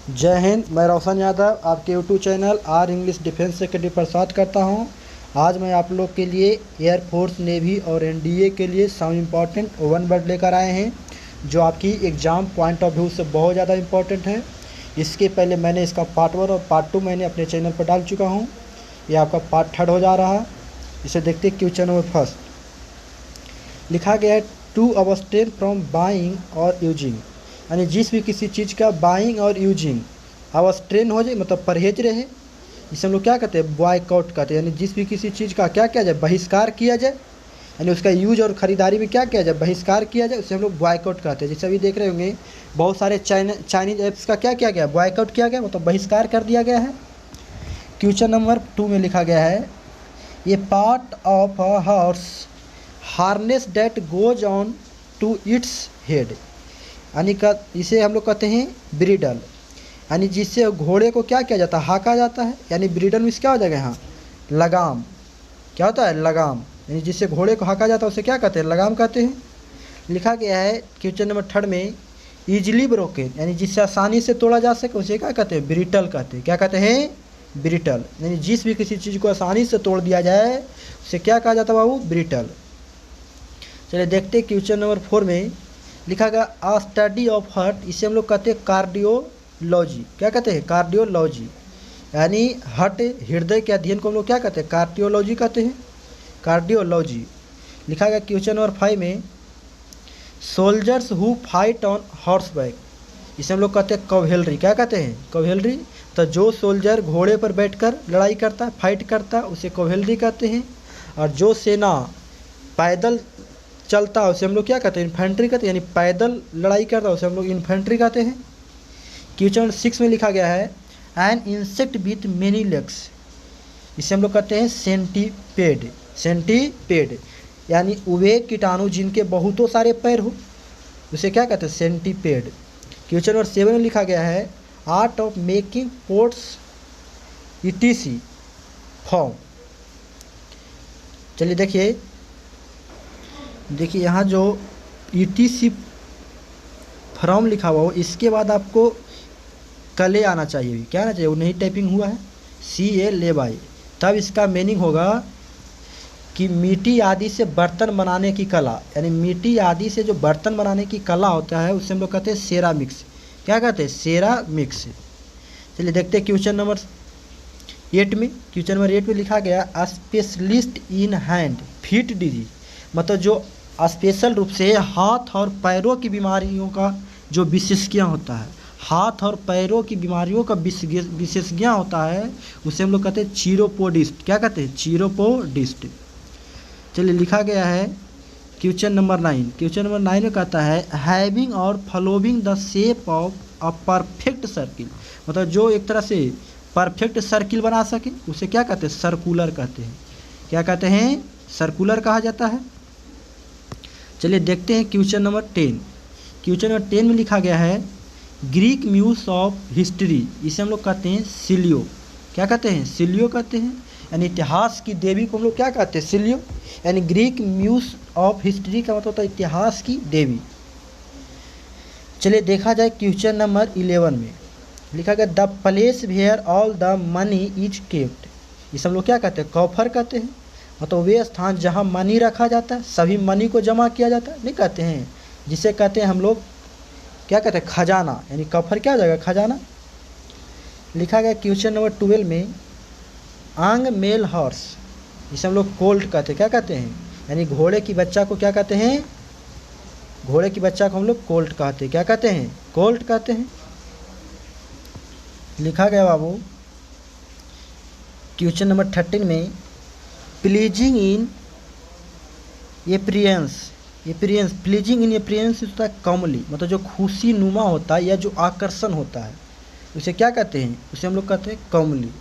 जय हिंद। मैं रोशन यादव आपके YouTube channel are English defence secretary पर स्वागत करता हूं। आज मैं आप लोग के लिए एयरफोर्स, नेवी और एनडीए के लिए सम इम्पॉर्टेंट वन वर्ड लेकर आए हैं जो आपकी एग्ज़ाम पॉइंट ऑफ व्यू से बहुत ज़्यादा इम्पॉर्टेंट है। इसके पहले मैंने इसका पार्ट 1 और पार्ट 2 मैंने अपने चैनल पर डाल चुका हूँ। ये आपका पार्ट 3 हो जा रहा है। इसे देखते क्वेश्चन नंबर फर्स्ट लिखा गया है टू अबस्टेन फ्रॉम बाइंग और यूजिंग, यानी जिस भी किसी चीज़ का बाइंग और यूजिंग अबस्टेन हो जाए मतलब परहेज रहे, इसे हम लोग क्या कहते हैं, बॉयकॉट कहते हैं। यानी जिस भी किसी चीज़ का क्या किया जाए, बहिष्कार किया जाए, यानी उसका यूज और ख़रीदारी में क्या किया जाए, बहिष्कार किया जाए, उसे हम लोग बॉयकॉट कहते हैं। जैसे अभी देख रहे होंगे बहुत सारे चाइनीज ऐप्स का क्या किया गया, बॉयकॉट किया गया, मतलब बहिष्कार कर दिया गया है। क्वेश्चन नंबर 2 में लिखा गया है ये part of a horse harness that goes on to its head, यानी का इसे हम लोग कहते हैं ब्रिडल, यानी जिससे घोड़े को क्या किया जाता है, हाँका जाता है। यानी ब्रिडल में क्या हो जाएगा, यहाँ लगाम, क्या होता है, लगाम, यानी जिससे घोड़े को हाँका जाता है उसे क्या कहते हैं, लगाम कहते हैं। लिखा गया है क्वेश्चन नंबर 3 में ईजिली ब्रोकन, यानी जिससे आसानी से तोड़ा जा सके उसे क्या कहते हैं, ब्रिटल कहते हैं। क्या कहते हैं, ब्रिटल, यानी जिस भी किसी चीज़ को आसानी से तोड़ दिया जाए उसे क्या कहा जाता है बाबू, ब्रिटल। चलिए देखते क्वेश्चन नंबर 4 में लिखा गया अ स्टडी ऑफ हार्ट, इसे हम लोग कहते हैं कार्डियोलॉजी। क्या कहते हैं, कार्डियोलॉजी, यानी हार्ट हृदय के अध्ययन को हम लोग क्या कहते हैं, कार्डियोलॉजी कहते हैं, कार्डियोलॉजी। लिखा गया क्वेश्चन नंबर 5 में soldiers who fight on horseback, इसे हम लोग कहते हैं कवेलरी। क्या कहते हैं, कवेलरी, तो जो सोल्जर घोड़े पर बैठकर लड़ाई करता है, फाइट करता है, उसे कवेलरी कहते हैं। और जो सेना पैदल चलता है उसे हम लोग क्या कहते हैं, इन्फेंट्री कहते हैं, यानी पैदल लड़ाई करता है उसे हम लोग इन्फेंट्री कहते हैं। क्वेश्चन 6 में लिखा गया है an insect with many legs, इसे हम लोग कहते हैं सेंटीपेड। सेंटीपेड यानी वे कीटाणु जिनके बहुतों सारे पैर हो उसे क्या कहते हैं, सेंटीपेड। क्वेश्चन नंबर 7 में लिखा गया है art of making ports etc form. चलिए देखिए यहाँ जो ईटीसी फॉर्म लिखा हुआ हो इसके बाद आपको कले आना चाहिए, क्या आना चाहिए, वो नहीं टाइपिंग हुआ है, CA ले बाई, तब इसका मीनिंग होगा कि मिट्टी आदि से बर्तन बनाने की कला, यानी मिट्टी आदि से जो बर्तन बनाने की कला होता है उसे हम लोग कहते हैं सेरामिक्स। क्या कहते हैं, सेरामिक्स। चलिए देखते हैं क्वेश्चन नंबर 8 में। क्वेश्चन नंबर 8 में लिखा गया specialist in hand feet disease, मतलब जो स्पेशल रूप से हाथ और पैरों की बीमारियों का जो विशेषज्ञ होता है, हाथ और पैरों की बीमारियों का विशेषज्ञ होता है उसे हम लोग कहते हैं चीरोपोडिस्ट। क्या कहते हैं, चीरोपोडिस्ट। चलिए लिखा गया है क्वेश्चन नंबर 9। क्वेश्चन नंबर 9 में कहता है हैविंग और following the shape of a perfect circle, मतलब जो एक तरह से परफेक्ट सर्किल बना सके उसे क्या कहते हैं, सर्कुलर कहते हैं। क्या कहते हैं, सर्कुलर कहा जाता है। चलिए देखते हैं क्वेश्चन नंबर 10। क्वेश्चन नंबर 10 में लिखा गया है ग्रीक म्यूज ऑफ हिस्ट्री, इसे हम लोग कहते हैं सिलियो। क्या कहते हैं, सिलियो कहते हैं, यानी इतिहास की देवी को हम लोग क्या कहते हैं, सिलियो। यानी ग्रीक म्यूज ऑफ हिस्ट्री का मतलब होता है इतिहास की देवी। चलिए देखा जाए क्वेश्चन नंबर 11 में लिखा गया the place where all the money is kept, इसे हम लोग क्या कहते हैं, कॉफर कहते हैं, मतलब वे स्थान जहाँ मनी रखा जाता है, सभी मनी को जमा किया जाता है, नहीं कहते हैं, जिसे कहते हैं हम लोग क्या कहते हैं, खजाना, यानी कफर क्या हो जाएगा, खजाना। लिखा गया क्वेश्चन नंबर 12 में आंग मेल हॉर्स, इसे हम लोग कोल्ट कहते हैं। क्या कहते हैं, यानी घोड़े की बच्चा को क्या कहते हैं, घोड़े की बच्चा को हम लोग कोल्ट कहते हैं। क्या कहते हैं, कोल्ट कहते हैं। लिखा गया बाबू क्वेश्चन नंबर 13 में प्लीजिंग इन एप्रियंस, प्लीजिंग इन एप्रियंस होता है कमली, मतलब जो खुशी नुमा होता है या जो आकर्षण होता है उसे क्या कहते हैं, उसे हम लोग कहते हैं कमली।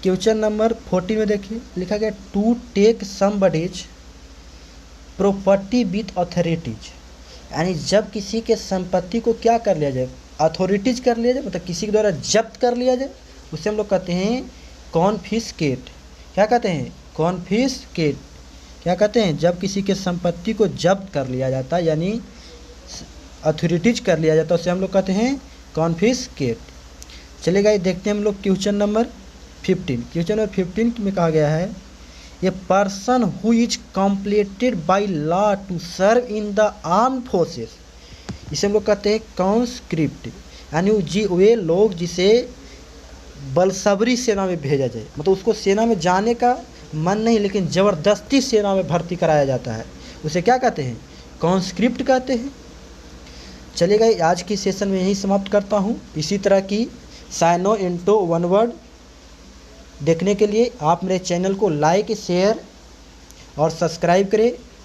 क्वेश्चन नंबर 14 में देखिए लिखा गया to take somebody's property with authorities, यानी जब किसी के संपत्ति को क्या कर लिया जाए, अथॉरिटीज कर लिया जाए, मतलब किसी के द्वारा जब्त कर लिया जाए उसे हम लोग कहते हैं कॉन्फिस्केट। क्या कहते हैं, कॉन्फिस्केट। क्या कहते हैं, जब किसी के संपत्ति को जब्त कर लिया जाता है यानी अथॉरिटीज कर लिया जाता है उसे हम लोग कहते हैं कॉन्फिस्केट। चलिए गाइस देखते हैं हम लोग क्वेश्चन नंबर 15। क्वेश्चन नंबर 15 में कहा गया है a person who is completed by law to serve in the arm forces, इसे हम लोग कहते हैं कॉन्स्क्रिप्ट, यानी वे लोग जिसे बलसबरी सेना में भेजा जाए, मतलब उसको सेना में जाने का मन नहीं लेकिन ज़बरदस्ती सेना में भर्ती कराया जाता है, उसे क्या कहते हैं? कॉन्स्क्रिप्ट कहते हैं। चलिए आज की सेशन में यही समाप्त करता हूँ। इसी तरह की साइनो इंटो वन वर्ड देखने के लिए आप मेरे चैनल को लाइक, शेयर और सब्सक्राइब करें।